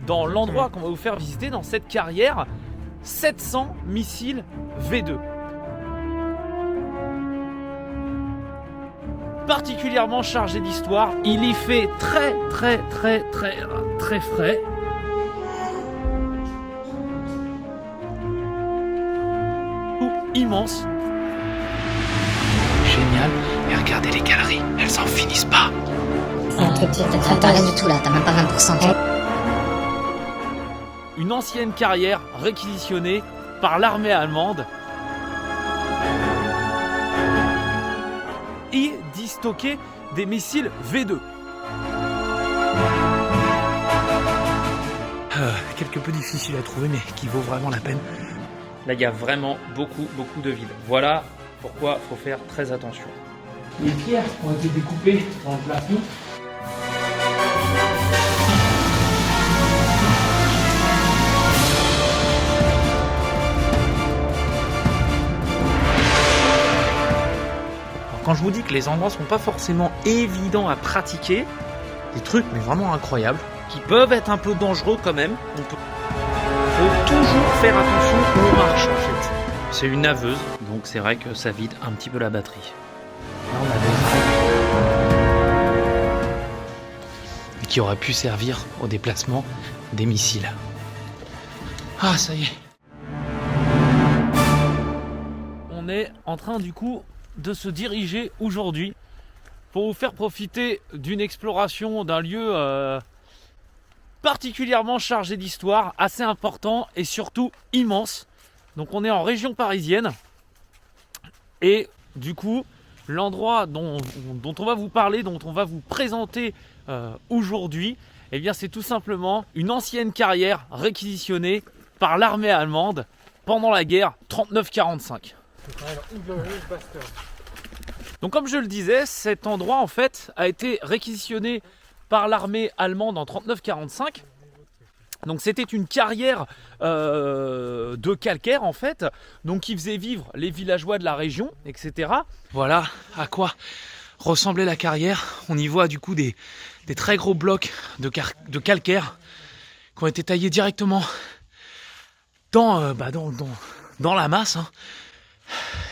dans l'endroit qu'on va vous faire visiter, dans cette carrière, 700 missiles V2. Particulièrement chargé d'histoire, il y fait très frais. Immense. Génial. Et regardez les galeries, elles s'en finissent pas. C'est un truc, t'as rien du tout là, t'as même pas 20%. Une ancienne carrière réquisitionnée par l'armée allemande et d'y stocker des missiles V2. Quelque peu difficile à trouver, mais qui vaut vraiment la peine. Là, il y a vraiment beaucoup de vide. Voilà pourquoi il faut faire très attention. Les pierres ont été découpées dans le plafond. Quand je vous dis que les endroits sont pas forcément évidents à pratiquer, des trucs mais vraiment incroyables, qui peuvent être un peu dangereux quand même, faut toujours faire attention où on marche en fait. C'est une naveuse, donc c'est vrai que ça vide un petit peu la batterie. Là, on a des... qui aurait pu servir au déplacement des missiles. Ah, ça y est. On est en train du coup de se diriger aujourd'hui pour vous faire profiter d'une exploration d'un lieu particulièrement chargé d'histoire, assez important et surtout immense. Donc on est en région parisienne et du coup l'endroit dont on va vous parler, dont on va vous présenter aujourd'hui, eh bien c'est tout simplement une ancienne carrière réquisitionnée par l'armée allemande pendant la guerre 39-45. Donc comme je le disais, cet endroit en fait a été réquisitionné par l'armée allemande en 39-45. Donc c'était une carrière de calcaire en fait, donc qui faisait vivre les villageois de la région, etc. Voilà à quoi ressemblait la carrière. On y voit du coup des très gros blocs de calcaire qui ont été taillés directement dans la masse, hein.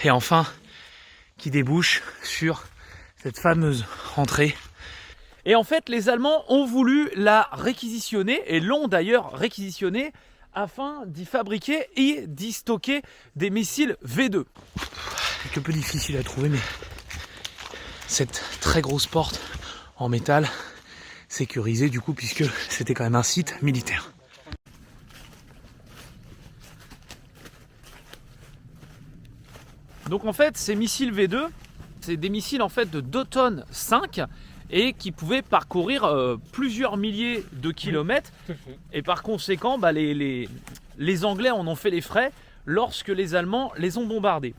Et enfin qui débouche sur cette fameuse entrée. Et en fait, les Allemands ont voulu la réquisitionner, et l'ont d'ailleurs réquisitionnée, afin d'y fabriquer et d'y stocker des missiles V2. Quelque peu difficile à trouver, mais cette très grosse porte en métal, sécurisée du coup, puisque c'était quand même un site militaire. Donc en fait, ces missiles V2, c'est des missiles en fait de 2 tonnes 5 et qui pouvaient parcourir plusieurs milliers de kilomètres. Et par conséquent, les Anglais en ont fait les frais lorsque les Allemands les ont bombardés.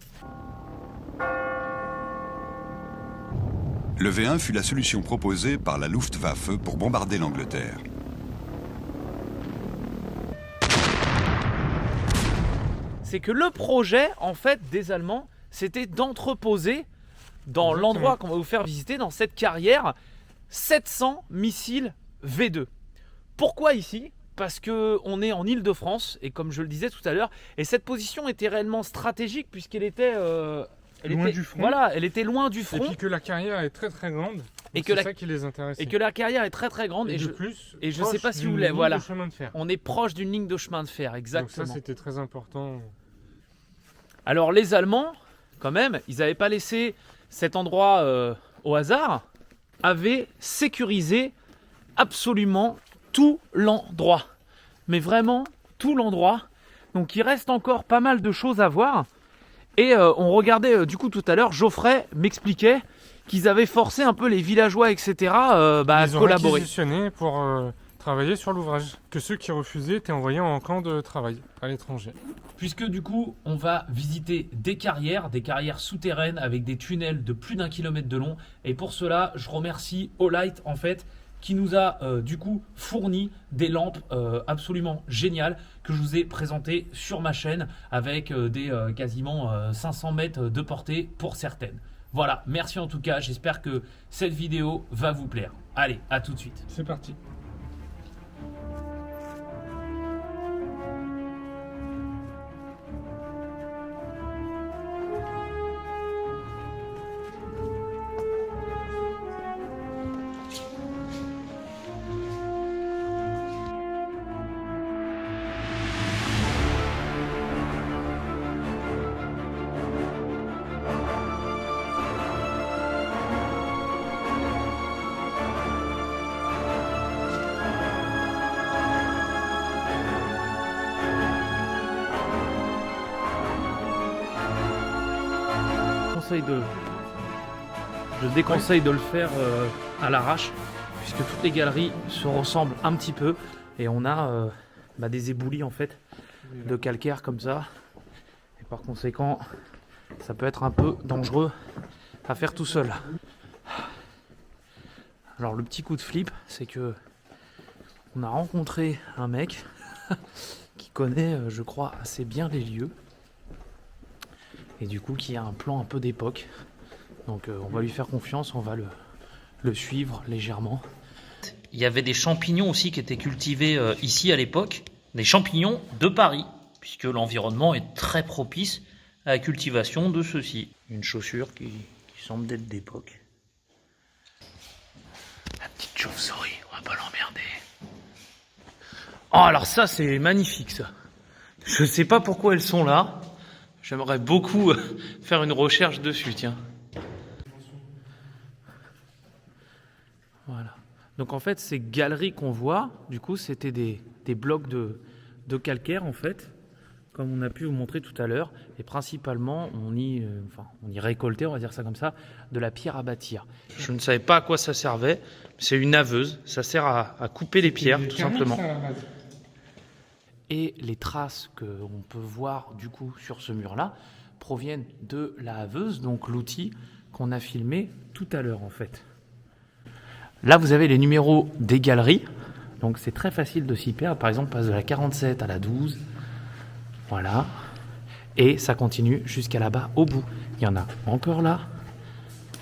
Le V1 fut la solution proposée par la Luftwaffe pour bombarder l'Angleterre. C'est que le projet en fait des Allemands, c'était d'entreposer dans l'endroit qu'on va vous faire visiter, dans cette carrière, 700 missiles V2. Pourquoi ici ? Parce qu'on est en Île-de-France, et comme je le disais tout à l'heure, et cette position était réellement stratégique puisqu'elle était... loin du front. Voilà, elle était loin du front. Et puis que la carrière est très très grande. Et que c'est ça qui les intéresse. Et que la carrière est très très grande. Et je sais pas si vous voulez. Voilà. Chemin de fer. On est proche d'une ligne de chemin de fer, exactement. Donc ça c'était très important. Alors les Allemands, quand même, ils n'avaient pas laissé cet endroit au hasard, avaient sécurisé absolument tout l'endroit. Mais vraiment tout l'endroit. Donc il reste encore pas mal de choses à voir. Et on regardait du coup tout à l'heure, Geoffrey m'expliquait qu'ils avaient forcé un peu les villageois, etc. à collaborer. Ils ont réquisitionné pour travailler sur l'ouvrage. Que ceux qui refusaient étaient envoyés en camp de travail à l'étranger. Puisque du coup, on va visiter des carrières souterraines avec des tunnels de plus d'1 kilomètre de long. Et pour cela, je remercie Olight en fait, qui nous a du coup fourni des lampes absolument géniales que je vous ai présentées sur ma chaîne avec des quasiment 500 mètres de portée pour certaines. Voilà, merci en tout cas, j'espère que cette vidéo va vous plaire. Allez, à tout de suite. C'est parti. déconseille de le faire à l'arrache, puisque toutes les galeries se ressemblent un petit peu et on a des éboulis en fait de calcaire comme ça. Et par conséquent, ça peut être un peu dangereux à faire tout seul. Alors le petit coup de flip, c'est que on a rencontré un mec qui connaît, je crois, assez bien les lieux. Et du coup, qui a un plan un peu d'époque. Donc on va lui faire confiance, on va le suivre légèrement. Il y avait des champignons aussi qui étaient cultivés ici à l'époque. Des champignons de Paris, puisque l'environnement est très propice à la cultivation de ceux-ci. Une chaussure qui semble d'être d'époque. La petite chauve-souris, on va pas l'emmerder. Oh, alors ça, c'est magnifique, ça. Je sais pas pourquoi elles sont là. J'aimerais beaucoup faire une recherche dessus, tiens. Voilà. Donc en fait, ces galeries qu'on voit, du coup, c'était des blocs de calcaire, en fait, comme on a pu vous montrer tout à l'heure. Et principalement, on y récoltait, on va dire ça comme ça, de la pierre à bâtir. Je ne savais pas à quoi ça servait. C'est une naveuse. Ça sert à couper les pierres, tout simplement. Et les traces qu'on peut voir du coup sur ce mur-là proviennent de la haveuse, donc l'outil qu'on a filmé tout à l'heure en fait. Là vous avez les numéros des galeries, donc c'est très facile de s'y perdre. Par exemple, on passe de la 47 à la 12, voilà, et ça continue jusqu'à là-bas au bout. Il y en a encore là,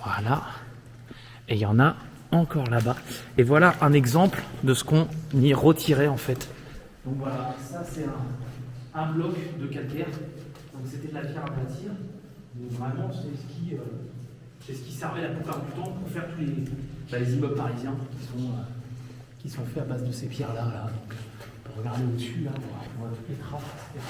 voilà, et il y en a encore là-bas. Et voilà un exemple de ce qu'on y retirait en fait. Donc voilà, ça c'est un bloc de calcaire, donc c'était de la pierre à bâtir, donc vraiment c'est ce qui servait la plupart du temps pour faire tous les immeubles parisiens qui sont faits à base de ces pierres-là. Là. Donc, on peut regarder au-dessus, là, on voit toutes les traces, etc.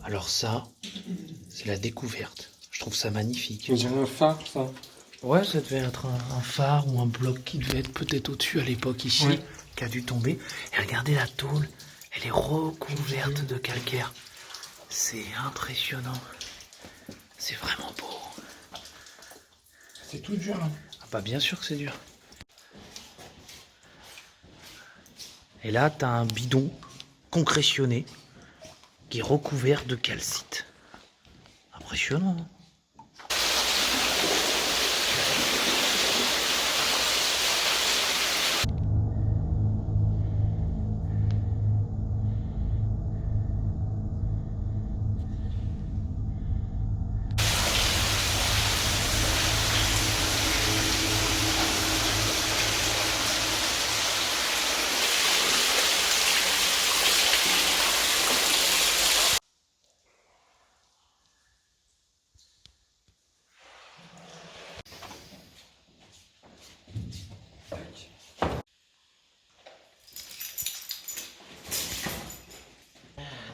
Alors ça, c'est la découverte. Je trouve ça magnifique. On dirait un phare, ça. Ouais, ça devait être un phare ou un bloc qui devait être peut-être au-dessus à l'époque ici, ouais, qui a dû tomber. Et regardez la tôle, elle est recouverte de calcaire. C'est impressionnant. C'est vraiment beau. C'est tout dur, hein. Ah bah bien sûr que c'est dur. Et là, t'as un bidon concrétionné qui est recouvert de calcite. Impressionnant. Hein.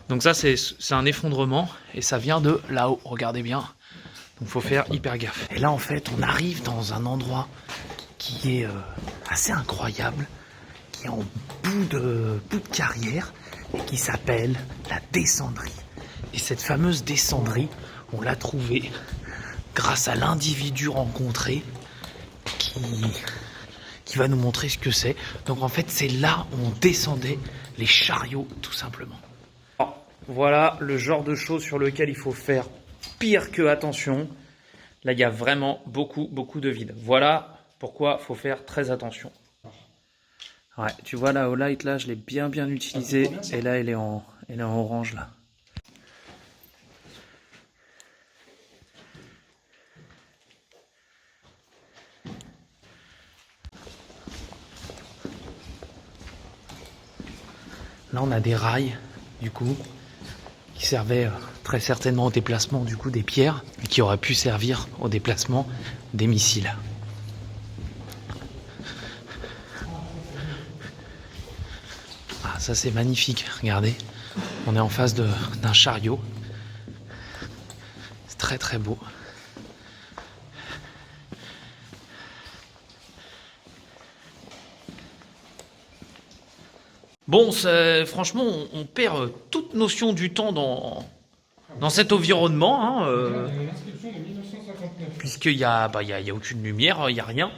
Donc ça c'est un effondrement et ça vient de là-haut, regardez bien. Donc faut faire hyper gaffe. Et là en fait on arrive dans un endroit qui est assez incroyable, qui est en bout de carrière et qui s'appelle la descendrie. Et cette fameuse descendrie, on l'a trouvée grâce à l'individu rencontré qui va nous montrer ce que c'est. Donc en fait c'est là où on descendait les chariots tout simplement. Voilà le genre de choses sur lequel il faut faire pire que attention. Là, il y a vraiment beaucoup de vide. Voilà pourquoi il faut faire très attention. Ouais, tu vois là, au light, là, je l'ai bien utilisé. Et là, elle est en orange, là. Là, on a des rails, du coup, qui servait très certainement au déplacement du coup des pierres, et qui aurait pu servir au déplacement des missiles. Ah, ça c'est magnifique, regardez, on est en face d'un chariot, c'est très beau. Bon, franchement, on perd toute notion du temps dans cet environnement, hein, Il y a une inscription de 1959. puisqu'il y a aucune lumière, il n'y a rien.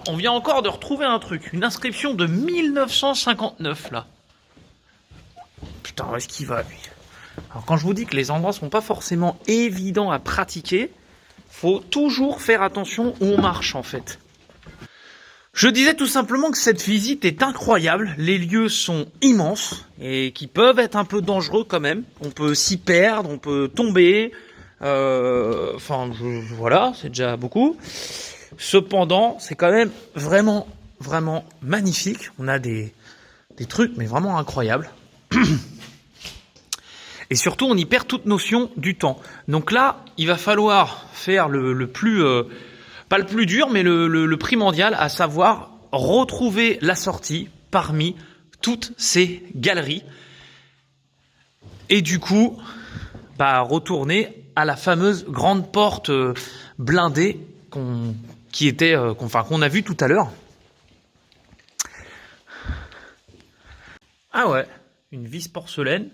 On vient encore de retrouver un truc, une inscription de 1959 là. Putain, où est-ce qu'il va lui? Alors quand je vous dis que les endroits sont pas forcément évidents à pratiquer, faut toujours faire attention où on marche en fait. Je disais tout simplement que cette visite est incroyable, les lieux sont immenses et qui peuvent être un peu dangereux quand même. On peut s'y perdre, on peut tomber, voilà, c'est déjà beaucoup. Cependant, c'est quand même vraiment, vraiment magnifique. On a des trucs, mais vraiment incroyables. Et surtout, on y perd toute notion du temps. Donc là, il va falloir faire le plus, pas le plus dur, mais le primordial, à savoir retrouver la sortie parmi toutes ces galeries. Et du coup, retourner à la fameuse grande porte blindée qu'on a vue tout à l'heure. Ah ouais, une vis porcelaine.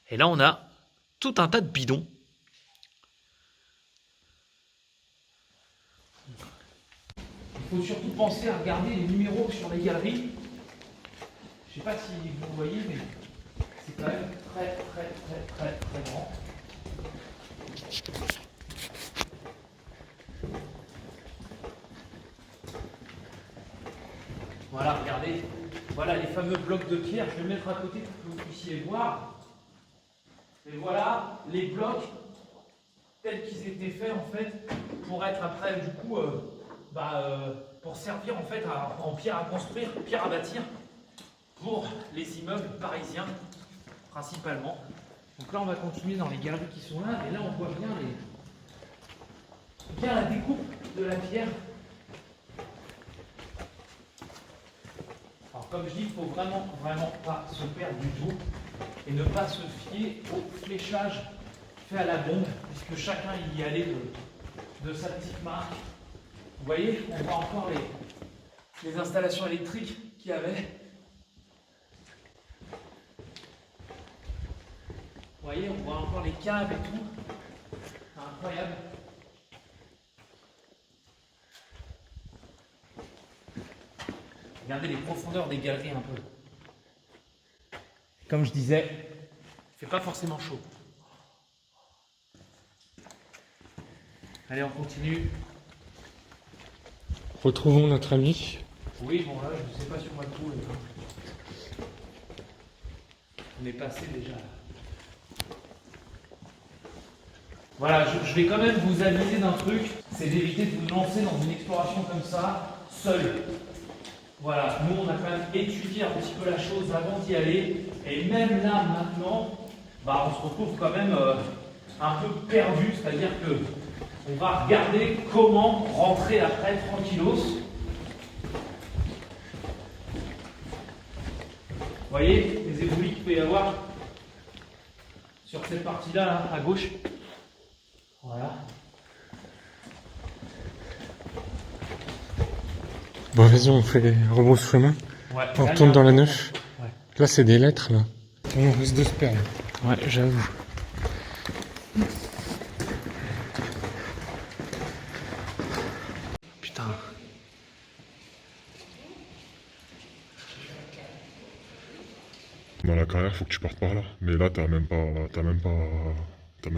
Et là, on a tout un tas de bidons. Il faut surtout penser à regarder les numéros sur les galeries. Je ne sais pas si vous voyez, mais c'est quand même très, très, très, très, très grand. Voilà, regardez. Voilà les fameux blocs de pierre. Je vais le mettre à côté pour que vous puissiez voir. Et voilà les blocs tels qu'ils étaient faits en fait pour être après du coup pour servir en fait en pierre à construire, pierre à bâtir pour les immeubles parisiens principalement. Donc là on va continuer dans les galeries qui sont là et là on voit bien la découpe de la pierre. Alors comme je dis, il ne faut vraiment pas se perdre du tout et ne pas se fier au fléchage fait à la bombe, puisque chacun y allait de sa petite marque. Vous voyez, on voit encore les installations électriques qu'il y avait. Vous voyez, on voit encore les câbles et tout. C'est incroyable. Regardez les profondeurs des galeries un peu. Comme je disais, il fait pas forcément chaud. Allez, on continue. Retrouvons notre ami. Oui, bon là, je ne sais pas si on va le trouver. On est passé déjà. Voilà, je vais quand même vous aviser d'un truc, c'est d'éviter de vous lancer dans une exploration comme ça, seul. Voilà, nous on a quand même étudié un petit peu la chose avant d'y aller, et même là maintenant, on se retrouve quand même un peu perdu, c'est-à-dire que on va regarder comment rentrer après tranquillos. Vous voyez les éboulis qu'il peut y avoir sur cette partie-là, là, à gauche. Voilà. Bon, vas-y, on fait rebrousse chemin. Ouais, On retourne dans la neuf. Ouais. Là, c'est des lettres, là. On risque de se perdre. Ouais, j'avoue. Putain. Dans la carrière, faut que tu partes par là. Mais là, t'as même pas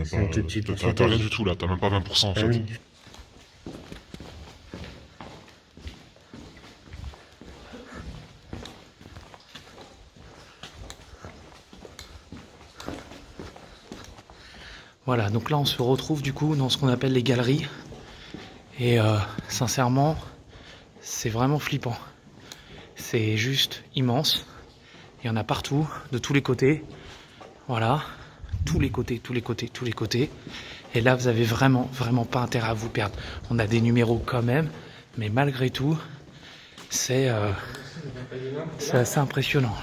C'est une petite t'as rien du tout là, t'as même pas 20% en fait. oui. Voilà, donc là on se retrouve du coup dans ce qu'on appelle les galeries. Et sincèrement, c'est vraiment flippant. C'est juste immense. Il y en a partout, de tous les côtés. Voilà, tous les côtés. Et là, vous avez vraiment pas intérêt à vous perdre. On a des numéros quand même, mais malgré tout, c'est assez impressionnant.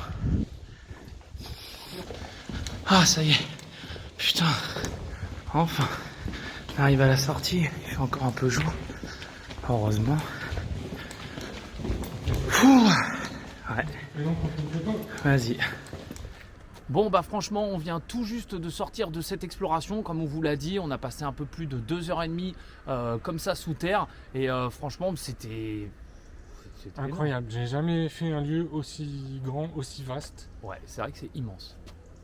Ah, ça y est. Putain. Enfin. On arrive à la sortie. Il fait encore un peu jour. Heureusement. Ouh. Ouais. Vas-y. Bon bah franchement on vient tout juste de sortir de cette exploration, comme on vous l'a dit, on a passé un peu plus de 2h30 comme ça sous terre et franchement c'était Incroyable, j'ai jamais fait un lieu aussi grand, aussi vaste. énorme. Ouais, c'est vrai que c'est immense.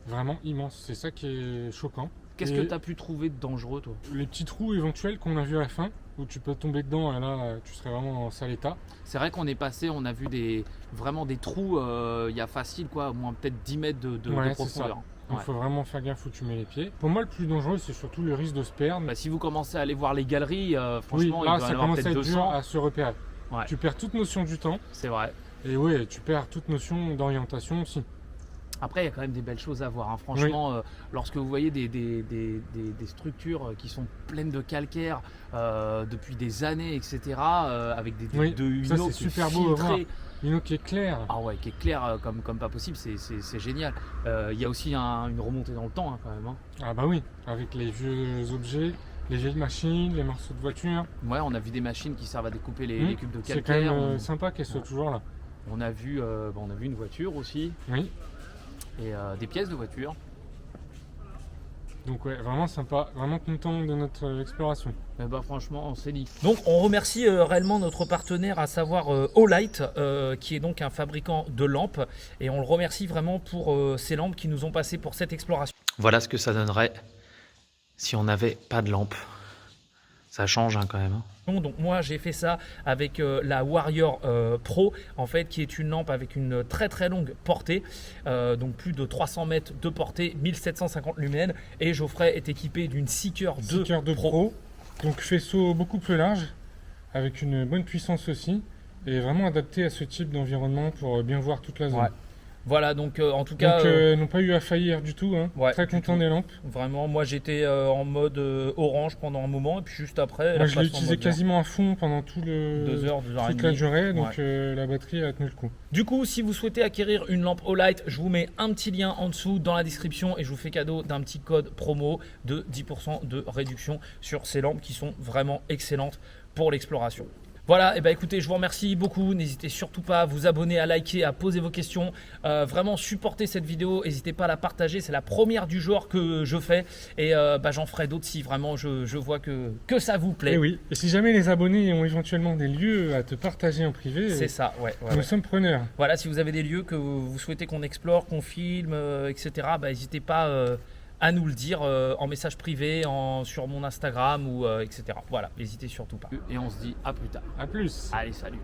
Vraiment immense, c'est ça qui est choquant. Qu'est-ce Et que tu as pu trouver de dangereux toi? les petits trous éventuels qu'on a vus à la fin, où tu peux tomber dedans et là tu serais vraiment en sale état. C'est vrai qu'on est passé, on a vu vraiment des trous, il y a facile quoi, au moins peut-être 10 mètres de Ouais, c'est profondeur. Donc Ouais. faut vraiment faire gaffe où tu mets les pieds. Pour moi le plus dangereux c'est surtout le risque de se perdre. Bah, si vous commencez à aller voir les galeries, Oui, franchement il là doit y ça en avoir commence à peut-être être dur 200. à se repérer. Ouais. Tu perds toute notion du temps C'est vrai. et ouais, tu perds toute notion d'orientation aussi. Après, il y a quand même des belles choses à voir. Hein. Franchement, lorsque vous voyez des structures qui sont pleines de calcaire depuis des années, etc., avec Oui, une ça, eau c'est qui est super beau à voir. filtrée. Une eau qui est claire. Ah ouais, qui est claire comme pas possible, c'est génial. Il y a aussi une remontée dans le temps hein, quand même. Hein. Ah bah oui, avec les vieux objets, les vieilles machines, les morceaux de voiture. Ouais, on a vu des machines qui servent à découper les cubes de C'est calcaire. quand même sympa qu'elles soient toujours là. On a vu une voiture aussi Oui, et des pièces de voiture. donc ouais, vraiment sympa, vraiment content de notre exploration. Mais bah franchement, c'est nickel. Donc on remercie réellement notre partenaire, à savoir Olight, qui est donc un fabricant de lampes. Et on le remercie vraiment pour ces lampes qui nous ont passé pour cette exploration. Voilà ce que ça donnerait si on n'avait pas de lampe. Ça change hein, quand même. Donc moi j'ai fait ça avec la Warrior Pro, en fait, qui est une lampe avec une très très longue portée, donc plus de 300 mètres de portée, 1750 lumens. Et Geoffrey est équipé d'une Seeker 2 Seeker 2 Pro, donc faisceau beaucoup plus large, avec une bonne puissance aussi, et vraiment adapté à ce type d'environnement pour bien voir toute la zone. Ouais. Voilà, donc en tout cas... Donc n'ont pas eu à faillir du tout, hein. Ouais, Très du content tout. des lampes. Vraiment, moi j'étais en mode orange pendant un moment, et puis juste après... Moi je l'ai utilisé quasiment à fond pendant tout le... 2 heures et toute la demie. durée, donc Ouais. la batterie a tenu le coup. Du coup, si vous souhaitez acquérir une lampe Olight, je vous mets un petit lien en dessous dans la description et je vous fais cadeau d'un petit code promo de 10% de réduction sur ces lampes qui sont vraiment excellentes pour l'exploration. Voilà, et ben écoutez, je vous remercie beaucoup. N'hésitez surtout pas à vous abonner, à liker, à poser vos questions. Vraiment supporter cette vidéo. N'hésitez pas à la partager. C'est la première du genre que je fais. Et j'en ferai d'autres si vraiment je vois que ça vous plaît. Et oui, et si jamais les abonnés ont éventuellement des lieux à te partager en privé, C'est ça, ouais. nous sommes preneurs. Voilà, si vous avez des lieux que vous souhaitez qu'on explore, qu'on filme, etc., n'hésitez pas à nous le dire en message privé, sur mon Instagram ou etc. Voilà, n'hésitez surtout pas. Et on se dit à plus tard. A plus. Allez, salut.